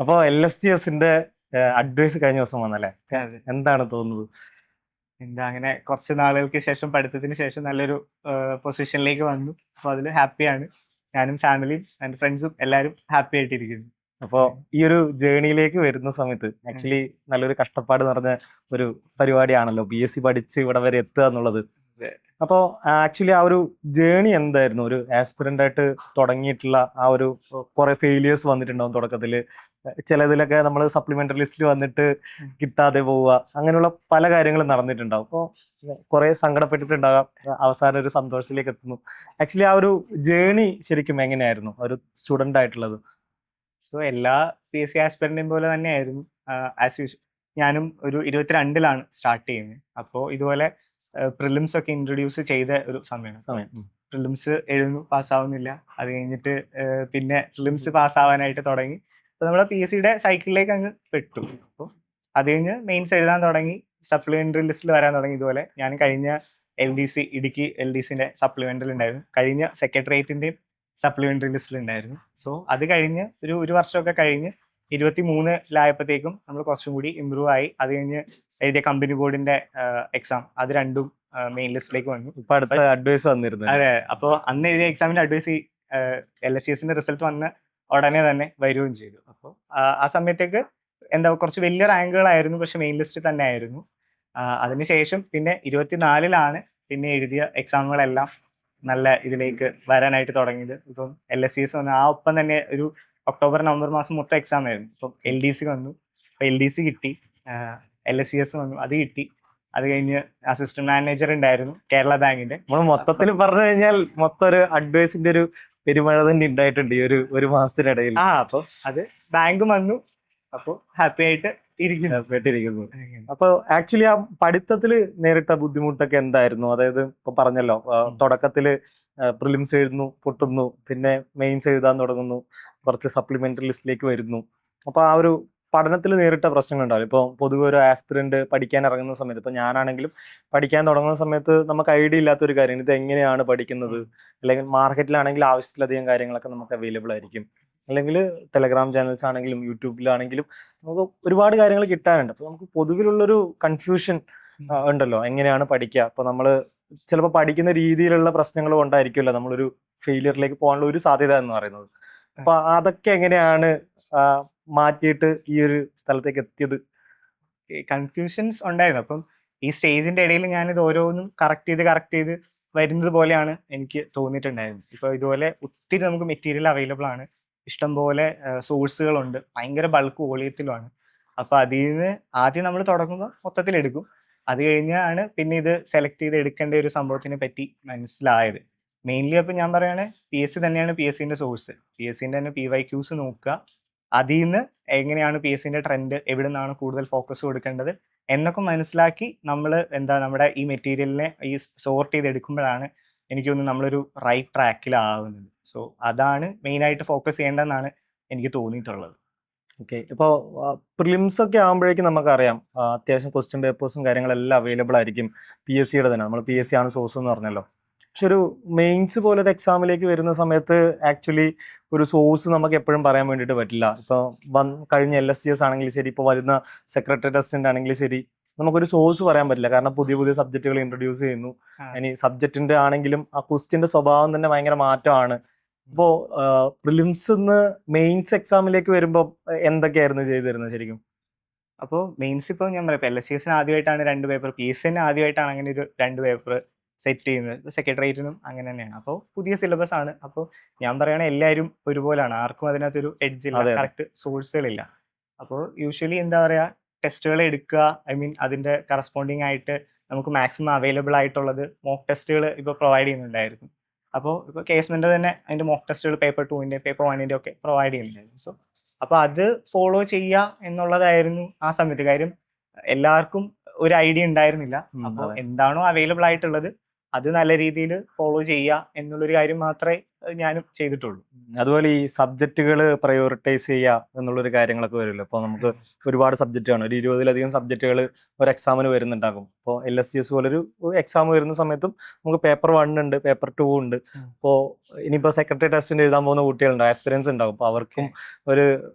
അപ്പൊ LSTSന്റെ അഡ്വൈസ് കഴിഞ്ഞ ദിവസം വന്നല്ലേ, അതെ. എന്താണ് തോന്നുന്നത്? എന്താ അങ്ങനെ കുറച്ച് നാളുകൾക്ക് ശേഷം പഠിത്തത്തിന് ശേഷം നല്ലൊരു പൊസിഷനിലേക്ക് വന്നു. അപ്പൊ അതിൽ ഹാപ്പിയാണ്. ഞാനും ഫാമിലിയും എന്റെ ഫ്രണ്ട്സും എല്ലാവരും ഹാപ്പി ആയിട്ടിരിക്കുന്നു. അപ്പോ ഈ ഒരു ജേണിയിലേക്ക് വരുന്ന സമയത്ത് ഉം. ആക്ച്വലി നല്ലൊരു കഷ്ടപ്പാട് നിറഞ്ഞ ഒരു പരിപാടിയാണല്ലോ PSC പഠിച്ച് ഇവിടെ വരെ എത്തുക എന്നുള്ളത്. അതെ. അപ്പോൾ ആക്ച്വലി ആ ഒരു ജേണി എന്തായിരുന്നു? ഒരു ആസ്പിറന്റ് ആയിട്ട് തുടങ്ങിയിട്ടുള്ള ആ ഒരു കുറെ ഫെയിലിയേഴ്സ് വന്നിട്ടുണ്ടാവും തുടക്കത്തിൽ. ചിലതിലൊക്കെ നമ്മൾ സപ്ലിമെന്ററി ലിസ്റ്റിൽ വന്നിട്ട് ഉം. കിട്ടാതെ പോവുക, അങ്ങനെയുള്ള പല കാര്യങ്ങളും നടന്നിട്ടുണ്ടാവും. അപ്പോൾ കുറെ സങ്കടപ്പെട്ടിട്ടുണ്ടാകാം, അവസാനം ഒരു സന്തോഷത്തിലേക്ക് എത്തുന്നു. ആക്ച്വലി ആ ഒരു ജേണി ശരിക്കും എങ്ങനെയായിരുന്നു ഒരു സ്റ്റുഡന്റ് ആയിട്ടുള്ളത്? സോ എല്ലാ PSC ആസ്പിറന്റിനെയും പോലെ തന്നെയായിരുന്നു. ആസ് യൂഷ്വൽ ഞാനും ഒരു 22-ലാണ് സ്റ്റാർട്ട് ചെയ്യുന്നത്. അപ്പോൾ ഇതുപോലെ പ്രിലിംസ് ഒക്കെ ഇൻട്രൊഡ്യൂസ് ചെയ്ത ഒരു സമയമാണ്. സമയം. പ്രിലിംസ് എഴുതുന്നു, പാസ്സാവുന്നില്ല. അത് കഴിഞ്ഞിട്ട് പിന്നെ പ്രിലിംസ് പാസ്സാവാനായിട്ട് തുടങ്ങി. അപ്പോൾ നമ്മുടെ PSCയുടെ സൈക്കിളിലേക്ക് അങ്ങ് പെട്ടു. അപ്പോൾ അത് കഴിഞ്ഞ് മെയിൻസ് എഴുതാൻ തുടങ്ങി, സപ്ലിമെന്ററി ലിസ്റ്റിൽ വരാൻ തുടങ്ങി. ഇതുപോലെ ഞാൻ കഴിഞ്ഞ LDC ഇടുക്കി LDCന്റെ സപ്ലിമെന്ററി ഉണ്ടായിരുന്നു, കഴിഞ്ഞ സെക്രട്ടേറിയറ്റിന്റെയും സപ്ലിമെന്ററി ലിസ്റ്റിൽ ഉണ്ടായിരുന്നു. സോ അത് കഴിഞ്ഞ് ഒരു വർഷമൊക്കെ കഴിഞ്ഞ് 23-ലായപ്പോഴത്തേക്കും നമ്മൾ കുറച്ചും കൂടി ഇമ്പ്രൂവ് ആയി. അത് കഴിഞ്ഞ് എഴുതിയ കമ്പനി ബോർഡിന്റെ എക്സാം, അത് രണ്ടും മെയിൻ ലിസ്റ്റിലേക്ക് വന്നു. ഇപ്പൊ അടുത്ത അഡ്വൈസ് വന്നിരുന്നു. അതെ. അപ്പോൾ അന്ന് എഴുതിയ എക്സാമിന്റെ അഡ്വൈസ് LSCSന്റെ റിസൾട്ട് വന്ന ഉടനെ തന്നെ വരികയും ചെയ്തു. അപ്പോൾ ആ സമയത്തേക്ക് എന്താ കുറച്ച് വലിയ റാങ്കുകളായിരുന്നു, പക്ഷെ മെയിൻ ലിസ്റ്റ് തന്നെ ആയിരുന്നു. അതിനുശേഷം പിന്നെ 24-ലാണ് പിന്നെ എഴുതിയ എക്സാമുകളെല്ലാം നല്ല ഇതിലേക്ക് വരാനായിട്ട് തുടങ്ങിയത്. ഇപ്പം LSCS വന്നു, ആ ഒപ്പം തന്നെ ഒരു ഒക്ടോബർ നവംബർ മാസം മൊത്തം എക്സാം ആയിരുന്നു. ഇപ്പം LDC വന്നു, അപ്പൊ LDC കിട്ടി. LSCS വന്നു, അത് കിട്ടി. അത് കഴിഞ്ഞ് അസിസ്റ്റന്റ് മാനേജർ ഉണ്ടായിരുന്നു കേരള ബാങ്കിന്റെ. നമ്മൾ മൊത്തത്തിൽ പറഞ്ഞു കഴിഞ്ഞാൽ മൊത്തം ഒരു അഡ്വൈസിന്റെ ഒരു പെരുമഴ തന്നെ ഉണ്ടായിട്ടുണ്ട് ഈ ഒരു മാസത്തിനിടയിൽ. അപ്പൊ അത് ബാങ്കും വന്നു. അപ്പൊ ഹാപ്പി ആയിട്ട് പെട്ടിരിക്കുന്നു. അപ്പൊ ആക്ച്വലി ആ പഠിത്തത്തില് നേരിട്ട ബുദ്ധിമുട്ടൊക്കെ എന്തായിരുന്നു? അതായത് ഇപ്പൊ പറഞ്ഞല്ലോ, തുടക്കത്തില് പ്രിലിംസ് എഴുതുന്നു, പൊട്ടുന്നു, പിന്നെ മെയിൻസ് എഴുതാൻ തുടങ്ങുന്നു, കുറച്ച് സപ്ലിമെന്ററി ലിസ്റ്റിലേക്ക് വരുന്നു. അപ്പൊ ആ ഒരു പഠനത്തിൽ നേരിട്ട പ്രശ്നങ്ങൾ ഉണ്ടാവില്ല? ഇപ്പോൾ പൊതുവെ ഒരു ആസ്പിറന്റ് പഠിക്കാൻ ഇറങ്ങുന്ന സമയത്ത്, ഇപ്പൊ ഞാനാണെങ്കിലും പഠിക്കാൻ തുടങ്ങുന്ന സമയത്ത് നമുക്ക് ഐഡിയ ഇല്ലാത്തൊരു കാര്യം, ഇത് എങ്ങനെയാണ് പഠിക്കുന്നത്. അല്ലെങ്കിൽ മാർക്കറ്റിലാണെങ്കിൽ ആവശ്യത്തിലധികം കാര്യങ്ങളൊക്കെ നമുക്ക് അവൈലബിൾ ആയിരിക്കും. അല്ലെങ്കിൽ ടെലഗ്രാം ചാനൽസ് ആണെങ്കിലും യൂട്യൂബിലാണെങ്കിലും നമുക്ക് ഒരുപാട് കാര്യങ്ങൾ കിട്ടാനുണ്ട്. അപ്പോൾ നമുക്ക് പൊതുവിലുള്ളൊരു കൺഫ്യൂഷൻ ഉണ്ടല്ലോ, എങ്ങനെയാണ് പഠിക്കുക. അപ്പോൾ നമ്മൾ ചിലപ്പോൾ പഠിക്കുന്ന രീതിയിലുള്ള പ്രശ്നങ്ങൾ കൊണ്ടായിരിക്കുമല്ലോ നമ്മളൊരു ഫെയിലിയറിലേക്ക് പോകാനുള്ള ഒരു സാധ്യത എന്ന് പറയുന്നത്. അപ്പൊ അതൊക്കെ എങ്ങനെയാണ് മാറ്റിയിട്ട് ഈ ഒരു സ്ഥലത്തേക്ക് എത്തിയത്? കൺഫ്യൂഷൻസ് ഉണ്ടായിരുന്നു. അപ്പം ഈ സ്റ്റേജിന്റെ ഇടയിൽ ഞാനിത് ഓരോന്നും കറക്റ്റ് ചെയ്ത് വരുന്നത് പോലെയാണ് എനിക്ക് തോന്നിയിട്ടുണ്ടായിരുന്നത്. ഇപ്പൊ ഇതുപോലെ ഒത്തിരി നമുക്ക് മെറ്റീരിയൽ അവൈലബിൾ ആണ്, ഇഷ്ടംപോലെ സോഴ്സുകളുണ്ട്, ഭയങ്കര ബൾക്ക് വോളിയത്തിലുമാണ്. അപ്പൊ അതിൽ നിന്ന് ആദ്യം നമ്മൾ തുടങ്ങുമ്പോൾ മൊത്തത്തിൽ എടുക്കും. അത് കഴിഞ്ഞാണ് പിന്നെ ഇത് സെലക്ട് ചെയ്ത് എടുക്കേണ്ട ഒരു സംഭവത്തിനെ പറ്റി മനസ്സിലായത്. മെയിൻലി അപ്പൊ ഞാൻ പറയുകയാണെങ്കിൽ PSC തന്നെയാണ് PSCന്റെ സോഴ്സ്. PSCന്റെ തന്നെ PYQs നോക്കുക, അതിൽ നിന്ന് എങ്ങനെയാണ് PSCന്റെ ട്രെൻഡ്, എവിടെ നിന്നാണ് കൂടുതൽ ഫോക്കസ് കൊടുക്കേണ്ടത് എന്നൊക്കെ മനസ്സിലാക്കി നമ്മൾ നമ്മുടെ ഈ മെറ്റീരിയലിനെ ഈ സോർട്ട് ചെയ്ത് എടുക്കുമ്പോഴാണ് എനിക്ക് തോന്നുന്നു നമ്മളൊരു റൈറ്റ് ട്രാക്കിലാവുന്നത്. സോ അതാണ് മെയിനായിട്ട് ഫോക്കസ് ചെയ്യേണ്ടതെന്നാണ് എനിക്ക് തോന്നിയിട്ടുള്ളത്. ഓക്കെ. ഇപ്പോൾ പ്രിലിംസ് ഒക്കെ ആകുമ്പോഴേക്കും നമുക്കറിയാം, അത്യാവശ്യം ക്വസ്റ്റ്യൻ പേപ്പേഴ്സും കാര്യങ്ങളെല്ലാം അവൈലബിൾ ആയിരിക്കും. PSCയുടെ തന്നെ, നമ്മൾ PSC ആണ് സോഴ്സ് എന്ന് പറഞ്ഞല്ലോ. പക്ഷെ ഒരു മെയിൻസ് പോലൊരു എക്സാമിലേക്ക് വരുന്ന സമയത്ത് ആക്ച്വലി ഒരു സോഴ്സ് നമുക്ക് എപ്പോഴും പറയാൻ വേണ്ടിയിട്ട് പറ്റില്ല. ഇപ്പോൾ കഴിഞ്ഞ LSCS ആണെങ്കിലും ശരി, ഇപ്പോൾ വരുന്ന സെക്രട്ടറി അസിസ്റ്റന്റ് ആണെങ്കിലും ശരി, നമുക്കൊരു സോഴ്സ് പറയാൻ പറ്റില്ല. കാരണം പുതിയ പുതിയ സബ്ജക്റ്റുകൾ ഇൻട്രൊഡ്യൂസ് ചെയ്യുന്നു. ഇനി സബ്ജക്റ്റിന്റെ ആണെങ്കിലും ആ ക്വസ്റ്റ്യന്റെ സ്വഭാവം തന്നെ ഭയങ്കര മാറ്റമാണ്. ഇപ്പോ പ്രിലിംസ് മെയിൻസ് എക്സാമിലേക്ക് വരുമ്പോൾ എന്തൊക്കെയായിരുന്നു ചെയ്തിരുന്നത് ശരിക്കും? അപ്പോൾ മെയിൻസ് ഇപ്പോൾ ഞാൻ പറയാം, LSCSന് ആദ്യമായിട്ടാണ് 2 പേപ്പർ, PSCന് ആദ്യമായിട്ടാണ് അങ്ങനെ ഒരു 2 പേപ്പർ സെറ്റ് ചെയ്യുന്നത്. സെക്രട്ടേറിയറ്റിനും അങ്ങനെ തന്നെയാണ്. അപ്പോൾ പുതിയ സിലബസ് ആണ്. അപ്പോൾ ഞാൻ പറയുകയാണെങ്കിൽ എല്ലാവരും ഒരുപോലെയാണ്, ആർക്കും അതിനകത്തൊരു എഡ്ജ് ഇല്ല, അതെ, അതെ. കറക്റ്റ് സോഴ്സുകളില്ല. അപ്പോൾ യൂഷ്വലി എന്താ പറയുക, ടെസ്റ്റുകൾ എടുക്കുക, ഐ മീൻ അതിൻ്റെ കറസ്പോണ്ടിങ് ആയിട്ട് നമുക്ക് മാക്സിമം അവൈലബിൾ ആയിട്ടുള്ളത് മോക്ക് ടെസ്റ്റുകൾ ഇപ്പോൾ പ്രൊവൈഡ് ചെയ്യുന്നുണ്ടായിരുന്നു. അപ്പോൾ ഇപ്പോൾ കേസ്മെന്റ് തന്നെ അതിൻ്റെ മോക്ക് ടെസ്റ്റുകൾ പേപ്പർ 2ന്റെ പേപ്പർ 1ന്റെ ഒക്കെ പ്രൊവൈഡ് ചെയ്യുന്നുണ്ടായിരുന്നു. സോ അപ്പോൾ അത് ഫോളോ ചെയ്യുക എന്നുള്ളതായിരുന്നു ആ സമയത്ത് കാര്യം. എല്ലാവർക്കും ഒരു ഐഡിയ ഉണ്ടായിരുന്നില്ല. അപ്പോൾ അതെ. എന്താണോ അവൈലബിൾ ആയിട്ടുള്ളത് അത് നല്ല രീതിയിൽ ഫോളോ ചെയ്യുക എന്നുള്ളൊരു കാര്യം മാത്രമേ ഞാനും ചെയ്തിട്ടുള്ളൂ. അതുപോലെ ഈ സബ്ജക്റ്റുകൾ പ്രയോറിറ്റൈസ് ചെയ്യുക എന്നുള്ളൊരു കാര്യങ്ങളൊക്കെ വരുമല്ലോ. ഇപ്പോൾ നമുക്ക് ഒരുപാട് സബ്ജക്റ്റ് ആണ്, ഒരു 20-ലധികം സബ്ജക്റ്റുകൾ ഒരു എക്സാമിന് വരുന്നുണ്ടാകും. ഇപ്പോൾ LSCS പോലൊരു എക്സാം വരുന്ന സമയത്തും നമുക്ക് പേപ്പർ 1 ഉണ്ട്, പേപ്പർ 2 ഉണ്ട്. ഇപ്പോൾ ഇനിയിപ്പോൾ സെക്രട്ടറി ടെസ്റ്റിന് എഴുതാൻ പോകുന്ന കുട്ടികളുണ്ട്, ആസ്പിരൻസ് ഉണ്ടാകും. അപ്പോൾ അവർക്കും ഒരു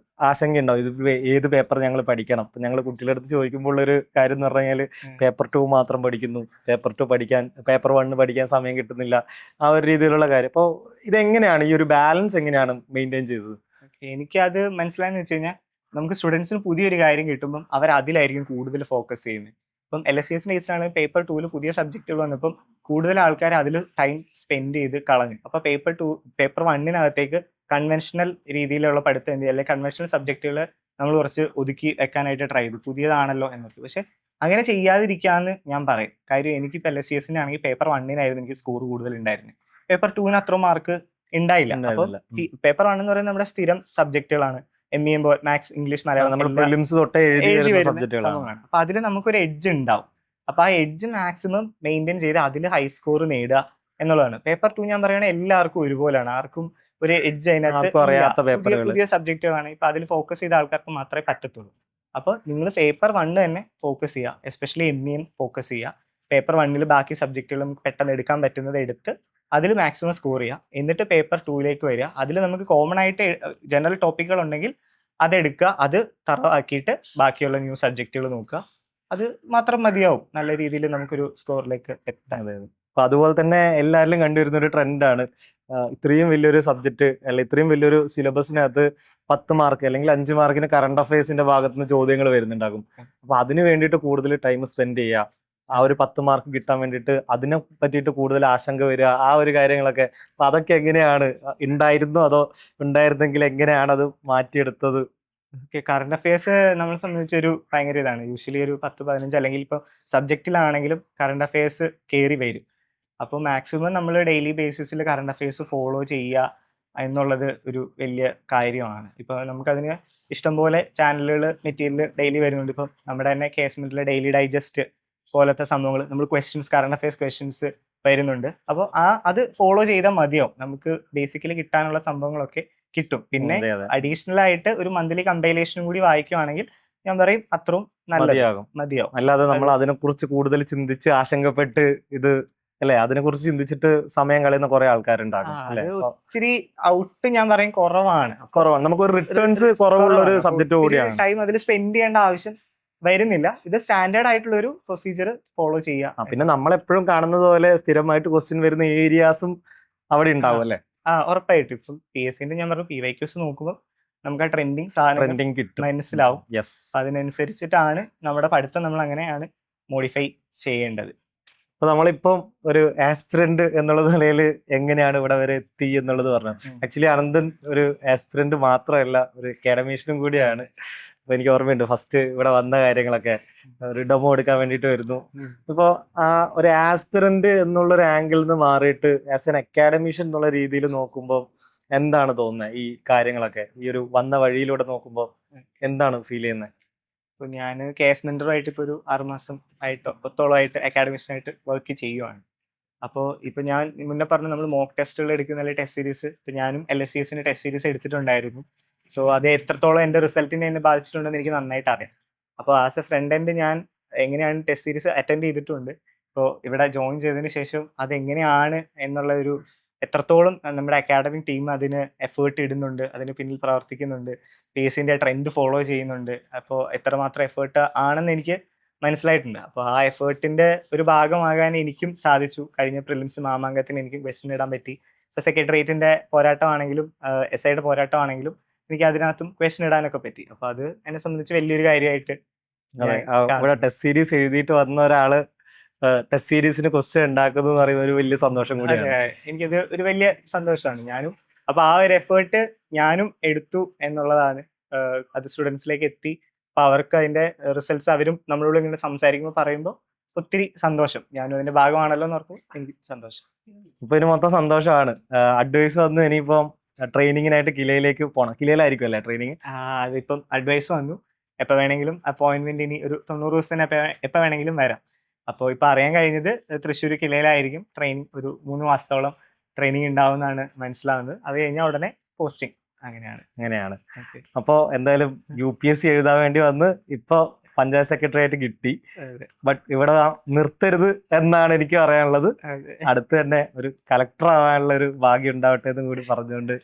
ആശങ്കയുണ്ടാവും ഇത് ഏത് പേപ്പർ ഞങ്ങൾ പഠിക്കണം. ഇപ്പൊ ഞങ്ങൾ കുട്ടികളുടെ അടുത്ത് ചോദിക്കുമ്പോൾ ഒരു കാര്യം എന്ന് പറഞ്ഞു കഴിഞ്ഞാൽ പേപ്പർ 2 മാത്രം പഠിക്കുന്നു, പേപ്പർ 2 പഠിക്കാൻ പേപ്പർ 1 പഠിക്കാൻ സമയം കിട്ടുന്നില്ല, ആ ഒരു രീതിയിലുള്ള കാര്യം. അപ്പോൾ ഇതെങ്ങനെയാണ് ഈ ഒരു ബാലൻസ് എങ്ങനെയാണ് മെയിൻറ്റെയിൻ ചെയ്തത്? എനിക്കത് മനസ്സിലായെന്ന് വെച്ച് കഴിഞ്ഞാൽ നമുക്ക് സ്റ്റുഡൻസിന് പുതിയൊരു കാര്യം കിട്ടുമ്പം അവർ അതിലായിരിക്കും കൂടുതൽ ഫോക്കസ് ചെയ്യുന്നത്. ഇപ്പം LSCസിന്റെ കേസിലാണെങ്കിൽ പേപ്പർ 2 പുതിയ സബ്ജക്റ്റുകൾ വന്നപ്പം കൂടുതൽ ആൾക്കാർ അതിൽ ടൈം സ്പെൻഡ് ചെയ്ത് കളഞ്ഞു. അപ്പോൾ പേപ്പർ 1 കൺവെൻഷണൽ രീതിയിലുള്ള പഠിത്തം എന്ത് അല്ലെങ്കിൽ കൺവെൻഷണൽ സബ്ജക്റ്റുകൾ നമ്മൾ കുറച്ച് ഒതുക്കി വെക്കാനായിട്ട് ട്രൈ ചെയ്തു, പുതിയതാണല്ലോ എന്നോർത്ത്. പക്ഷെ അങ്ങനെ ചെയ്യാതിരിക്കാന്ന് ഞാൻ പറയും. കാര്യം എനിക്കിപ്പോൾ LSCസിന്റെ ആണെങ്കിൽ പേപ്പർ 1 എനിക്ക് സ്കോർ കൂടുതൽ ഉണ്ടായിരുന്നത്, പേപ്പർ 2 അത്ര മാർക്ക് ഉണ്ടായില്ല. അപ്പോൾ പേപ്പർ 1 എന്ന് പറയുന്നത് നമ്മുടെ സ്ഥിരം സബ്ജക്റ്റുകളാണ്. ME മാത്സ്, ഇംഗ്ലീഷ്, മലയാളം നമ്മൾ പ്രിലിംസ് തൊട്ടേ എഴുതി വരുന്ന സബ്ജക്റ്റുകളാണ്. അപ്പൊ അതിൽ നമുക്കൊരു എഡ്ജ് ഉണ്ടാവും. അപ്പൊ ആ എഡ്ജ് മാക്സിമം മെയിൻറ്റെയിൻ ചെയ്ത് അതിൽ ഹൈ സ്കോർ നേടുക എന്നുള്ളതാണ്. പേപ്പർ 2 ഞാൻ പറയുകയാണെങ്കിൽ എല്ലാവർക്കും ഒരുപോലെയാണ്, ആർക്കും ഒരു എഡ്ജ് അതിനകത്ത് പുതിയ സബ്ജക്റ്റുകളാണ്. ഇപ്പൊ അതിൽ ഫോക്കസ് ചെയ്ത ആൾക്കാർക്ക് മാത്രമേ പറ്റത്തുള്ളൂ. അപ്പോൾ നിങ്ങൾ പേപ്പർ 1 തന്നെ ഫോക്കസ് ചെയ്യുക, എസ്പെഷ്യലി ME ഫോക്കസ് ചെയ്യുക. പേപ്പർ 1 ബാക്കി സബ്ജക്റ്റുകൾ നമുക്ക് പെട്ടെന്ന് എടുക്കാൻ പറ്റുന്നത് എടുത്ത് അതിൽ മാക്സിമം സ്കോർ ചെയ്യുക. എന്നിട്ട് പേപ്പർ 2 വരിക. അതിൽ നമുക്ക് കോമൺ ആയിട്ട് ജനറൽ ടോപ്പിക്കുകൾ ഉണ്ടെങ്കിൽ അതെടുക്കുക, അത് തറവാക്കിയിട്ട് ബാക്കിയുള്ള ന്യൂ സബ്ജക്റ്റുകൾ നോക്കുക. അത് മാത്രം മതിയാവും നല്ല രീതിയിൽ നമുക്കൊരു സ്കോറിലേക്ക് എത്താൻ. അപ്പൊ അതുപോലെ തന്നെ എല്ലാവരിലും കണ്ടുവരുന്ന ഒരു ട്രെൻഡാണ് ഇത്രയും വലിയൊരു സബ്ജക്റ്റ് അല്ലെ ഇത്രയും വലിയൊരു സിലബസിനകത്ത് 10 മാർക്ക് അല്ലെങ്കിൽ 5 മാർക്കിന് കറണ്ട് അഫയേഴ്സിന്റെ ഭാഗത്ത് നിന്ന് ചോദ്യങ്ങൾ വരുന്നുണ്ടാകും. അപ്പൊ അതിന് വേണ്ടിയിട്ട് കൂടുതൽ ടൈം സ്പെൻഡ് ചെയ്യുക, ആ ഒരു 10 മാർക്ക് കിട്ടാൻ വേണ്ടിയിട്ട് അതിനെ പറ്റിയിട്ട് കൂടുതൽ ആശങ്ക വരിക, ആ ഒരു കാര്യങ്ങളൊക്കെ. അപ്പൊ അതൊക്കെ എങ്ങനെയാണ് ഉണ്ടായിരുന്നോ അതോ ഉണ്ടായിരുന്നെങ്കിൽ എങ്ങനെയാണ് അത് മാറ്റിയെടുത്തത്? കറണ്ട് അഫയേഴ്സ് നമ്മളെ സംബന്ധിച്ച് ഒരു ഭയങ്കര ഇതാണ്. യൂഷ്വലി ഒരു 10-15 അല്ലെങ്കിൽ ഇപ്പോൾ സബ്ജക്റ്റിലാണെങ്കിലും കറണ്ട് അഫയേഴ്സ് കയറി വരും. അപ്പോൾ മാക്സിമം നമ്മൾ ഡെയിലി ബേസിസിൽ കറണ്ട് അഫയേഴ്സ് ഫോളോ ചെയ്യുക എന്നുള്ളത് ഒരു വലിയ കാര്യമാണ്. ഇപ്പോൾ നമുക്കതിന് ഇഷ്ടംപോലെ ചാനലുകൾ, മെറ്റീരിയൽ ഡെയിലി വരുന്നുണ്ട്. ഇപ്പം നമ്മുടെ തന്നെ കേസ്മെന്റിലെ ഡെയിലി ഡൈജസ്റ്റ് പോലത്തെ സംഭവങ്ങൾ, നമ്മൾ കറണ്ട് അഫയേഴ്സ് ക്വസ്റ്റ്യൻസ് വരുന്നുണ്ട്. അപ്പോൾ അത് ഫോളോ ചെയ്താൽ മതിയാവും, നമുക്ക് ബേസിക്കലി കിട്ടാനുള്ള സംഭവങ്ങളൊക്കെ കിട്ടും. പിന്നെ അഡീഷണൽ ആയിട്ട് ഒരു മന്ത്ലി കമ്പൈലേഷനും കൂടി വായിക്കുവാണെങ്കിൽ ഞാൻ പറയും അത്രയും മതിയാവും. അല്ലാതെ നമ്മൾ അതിനെക്കുറിച്ച് കൂടുതൽ ചിന്തിച്ച് ആശങ്കപ്പെട്ട് ഇത് അല്ലെ അതിനെക്കുറിച്ച് ചിന്തിച്ചിട്ട് സമയം കളയുന്ന കുറെ ആൾക്കാരുണ്ടാകും. ഒത്തിരി ഔട്ട് ഞാൻ പറയും കുറവാണ്. നമുക്കൊരു റിട്ടേൺസ് കുറവുള്ള ഒരു സബ്ജക്ട് കൂടിയാണ്. ടൈം അതിൽ സ്പെൻഡ് ചെയ്യേണ്ട ആവശ്യം വരുന്നില്ല. ഇത് സ്റ്റാൻഡേർഡ് ആയിട്ടുള്ള ഒരു പ്രൊസീജിയർ ഫോളോ ചെയ്യുക. പിന്നെ നമ്മളെപ്പോഴും കാണുന്നത് പോലെ സ്ഥിരമായിട്ട് ക്വസ്റ്റ്യൻ വരുന്ന ഏരിയാസും അവിടെ ഉണ്ടാവും അല്ലെ? ഉറപ്പായിട്ടും. ഇപ്പം PSCന്റെ ഞാൻ പറഞ്ഞു PYQs നോക്കുമ്പോൾ നമുക്ക് ആ ട്രെൻഡിങ് കിട്ടും, മനസ്സിലാവും. അതിനനുസരിച്ചിട്ടാണ് നമ്മുടെ പഠിത്തം നമ്മൾ അങ്ങനെയാണ് മോഡിഫൈ ചെയ്യേണ്ടത്. അപ്പൊ നമ്മളിപ്പം ഒരു ആസ്പിരന്റ് എന്നുള്ള നിലയിൽ എങ്ങനെയാണ് ഇവിടെ വരെ എത്തി എന്നുള്ളത് പറഞ്ഞു. ആക്ച്വലി അനന്തൻ ഒരു ആസ്പിരന്റ് മാത്രമല്ല, ഒരു അക്കാഡമീഷ്യനും കൂടിയാണ്. അപ്പൊ എനിക്ക് ഓർമ്മയുണ്ട് ഫസ്റ്റ് ഇവിടെ വന്ന കാര്യങ്ങളൊക്കെ, ഒരു ഡെമോ എടുക്കാൻ വേണ്ടിയിട്ട് വരുന്നു. ഇപ്പൊ ആ ഒരു ആസ്പിരന്റ് എന്നുള്ള ഒരു ആംഗിളിൽ നിന്ന് മാറിയിട്ട് ആസ് എൻ അക്കാഡമീഷ്യൻ എന്നുള്ള രീതിയിൽ നോക്കുമ്പോൾ എന്താണ് തോന്നുന്നത്? ഈ കാര്യങ്ങളൊക്കെ ഈ ഒരു വന്ന വഴിയിലൂടെ നോക്കുമ്പോൾ എന്താണ് ഫീൽ ചെയ്യുന്നത്? ഇപ്പോൾ ഞാൻ കേസ് മെന്ററുമായിട്ട് ഇപ്പോൾ ഒരു 6 മാസം ആയിട്ട് അക്കാഡമിഷ്യനായിട്ട് വർക്ക് ചെയ്യുവാണ്. അപ്പോൾ ഇപ്പോൾ ഞാൻ മുന്നേ പറഞ്ഞു നമ്മൾ മോക്ക് ടെസ്റ്റുകൾ എടുക്കുന്ന ടെസ്റ്റ് സീരീസ്, ഇപ്പോൾ ഞാനും LSCസിന്റെ ടെസ്റ്റ് സീരീസ് എടുത്തിട്ടുണ്ടായിരുന്നു. സോ അത് എത്രത്തോളം എൻ്റെ റിസൾട്ടിനെ എന്നെ ബാധിച്ചിട്ടുണ്ടെന്ന് എനിക്ക് നന്നായിട്ട് അറിയാം. അപ്പോൾ ആസ് എ ഫ്രണ്ട് എൻഡ് ഞാൻ എങ്ങനെയാണ് ടെസ്റ്റ് സീരീസ് അറ്റൻഡ് ചെയ്തിട്ടുണ്ട്. ഇപ്പോൾ ഇവിടെ ജോയിൻ ചെയ്തതിന് ശേഷം അതെങ്ങനെയാണ് എന്നുള്ള ഒരു എത്രത്തോളം നമ്മുടെ അക്കാഡമിക് ടീം അതിന് എഫേർട്ട് ഇടുന്നുണ്ട്, അതിന് പിന്നിൽ പ്രവർത്തിക്കുന്നുണ്ട്, PSCന്റെ ട്രെൻഡ് ഫോളോ ചെയ്യുന്നുണ്ട്. അപ്പോൾ എത്രമാത്രം എഫേർട്ട് ആണെന്ന് എനിക്ക് മനസ്സിലായിട്ടുണ്ട്. അപ്പോൾ ആ എഫേർട്ടിന്റെ ഒരു ഭാഗമാകാൻ എനിക്കും സാധിച്ചു. കഴിഞ്ഞ പ്രിലിംസ് മാമാങ്കത്തിന് എനിക്ക് ക്വസ്റ്റ്യൻ ഇടാൻ പറ്റി. ഇപ്പോൾ സെക്രട്ടേറിയറ്റിന്റെ പോരാട്ടമാണെങ്കിലും SIയുടെ പോരാട്ടമാണെങ്കിലും എനിക്ക് അതിനകത്തും ക്വസ്റ്റ്യൻ ഇടാനൊക്കെ പറ്റി. അപ്പോൾ അത് എന്നെ സംബന്ധിച്ച് വലിയൊരു കാര്യമായിട്ട്. ഇവിടെ ടെസ്റ്റ് സീരീസ് എഴുതിയിട്ട് വന്ന ഒരാള് ടെസ്റ്റ് സീരീസിന് ക്വസ്റ്റ്യൻ ഉണ്ടാക്കുന്നു എന്ന് പറയുമ്പോൾ ഒരു വലിയ സന്തോഷം കൂടിയാണ്. എനിക്കത് ഒരു വലിയ സന്തോഷമാണ്. ഞാനും അപ്പൊ ആ ഒരു എഫേർട്ട് ഞാനും എടുത്തു എന്നുള്ളതാണ്. അത് സ്റ്റുഡൻസിലേക്ക് എത്തി. അപ്പൊ അവർക്ക് അതിന്റെ റിസൾട്ട്സ് അവരും നമ്മളോട് ഇങ്ങനെ സംസാരിക്കുമ്പോൾ പറയുമ്പോൾ ഒത്തിരി സന്തോഷം. ഞാനും അതിന്റെ ഭാഗമാണല്ലോ എന്ന് ഓർക്കുമ്പോൾ എനിക്ക് സന്തോഷം. ഇപ്പൊ ഇതിന് മൊത്തം സന്തോഷമാണ്. അഡ്വൈസ് വന്നു, ഇനിയിപ്പം ട്രെയിനിങ്ങിനായിട്ട് കിലയിലേക്ക് പോകണം. കിലയിലായിരിക്കും അല്ലേ ട്രെയിനിങ്? അതിപ്പം അഡ്വൈസ് വന്നു, എപ്പോൾ വേണമെങ്കിലും അപ്പോയിന്റ്മെന്റ് ഇനി ഒരു 90 ദിവസത്തിന് എപ്പോൾ വേണമെങ്കിലും വരാം. അപ്പോൾ ഇപ്പൊ അറിയാൻ കഴിഞ്ഞത് തൃശ്ശൂർ കിലയിലായിരിക്കും ട്രെയിനിങ്. ഒരു 3 മാസത്തോളം ട്രെയിനിങ് ഉണ്ടാവുമെന്നാണ് മനസ്സിലാവുന്നത്. അത് കഴിഞ്ഞാൽ ഉടനെ പോസ്റ്റിംഗ്. അങ്ങനെയാണ്. അപ്പോൾ എന്തായാലും UPSC എഴുതാൻ വേണ്ടി വന്ന് ഇപ്പൊ പഞ്ചായത്ത് സെക്രട്ടറി ആയിട്ട് കിട്ടി. ബട്ട് ഇവിടെ നിർത്തരുത് എന്നാണ് എനിക്ക് പറയാനുള്ളത്. അടുത്ത് തന്നെ ഒരു കളക്ടർ ആവാനുള്ള ഒരു ഭാഗ്യം ഉണ്ടാവട്ടെ എന്നും കൂടി പറഞ്ഞുകൊണ്ട്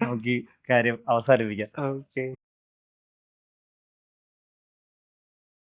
നമുക്ക് ഈ കാര്യം അവസാനിപ്പിക്കാം.